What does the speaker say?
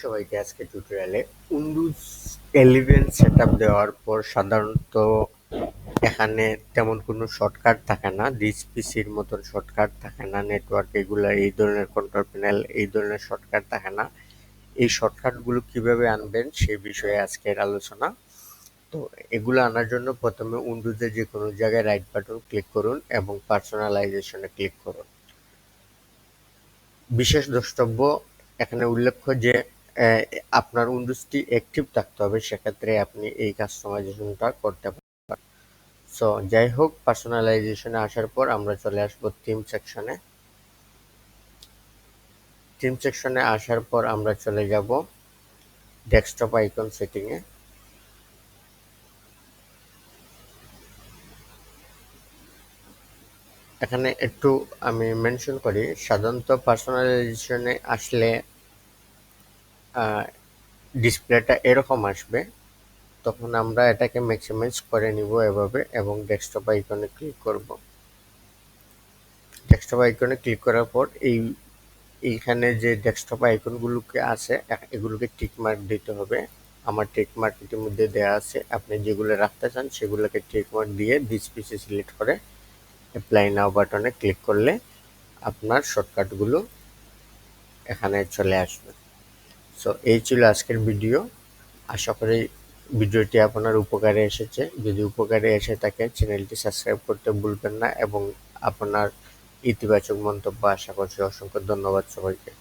সবাইকে আজকে টিউটোরিয়ালে উইন্ডোজ 11 সেটআপ দেওয়ার পর সাধারণত এখানে তেমন কোনো শর্টকাট থাকে না, রিচ পিসির মতন শর্টকাট থাকে না, নেটওয়ার্ক এগুলা এই ধরনের কন্ট্রোল প্যানেল এই ধরনের শর্টকাট থাকে না। এই শর্টকাটগুলো কিভাবে আনবেন সেই বিষয়ে আজকের আলোচনা। তো এগুলো আনার জন্য প্রথমে উইন্ডোজের যে কোনো জায়গায় রাইট বাটন ক্লিক করুন এবং পার্সোনালাইজেশনে ক্লিক করুন। বিশেষ দ্রষ্টব্য, এখানে উল্লেখ্য যে আপনার উইন্ডোজটি অ্যাক্টিভ থাকতে হবে, সেক্ষেত্রে আপনি এই কাস্টমাইজেশনটা করতে পারেন। সো যাই হোক, পার্সোনালাইজেশনে আসার পর আমরা চলে আসবো থিম সেকশনে। থিম সেকশনে আসার পর আমরা চলে যাব ডেস্কটপ আইকন সেটিংয়ে। এখানে একটু আমি মেনশন করি, সাধারণত পার্সোনালাইজেশনে আসলে ডিসপ্লেটা এরকম আসবে, তখন আমরা এটাকে ম্যাক্সিমাইজ করে নিব এভাবে এবং ডেস্কটপ আইকনে ক্লিক করব। ডেস্কটপ আইকনে ক্লিক করার পর এইখানে যে ডেস্কটপ আইকনগুলোকে আছে এগুলোকে টিক মার্ক দিতে হবে। আমার টিক মার্ক ইতিমধ্যে দেওয়া আছে, আপনি যেগুলো রাখতে চান সেগুলোকে টিক মার্ক দিয়ে দিস পিসি সিলেক্ট করে অ্যাপ্লাই নাও বাটনে ক্লিক করলে আপনার শর্টকাটগুলো এখানে চলে আসবে। সো এই ছিল আজকের ভিডিও। আশা করি ভিডিওটি আপনার উপকারে এসেছে। যদি উপকারে এসে থাকে চ্যানেলটি সাবস্ক্রাইব করতে ভুলবেন না এবং আপনার ইতিবাচক মন্তব্য আশা করছি। অসংখ্য ধন্যবাদ সবাইকে।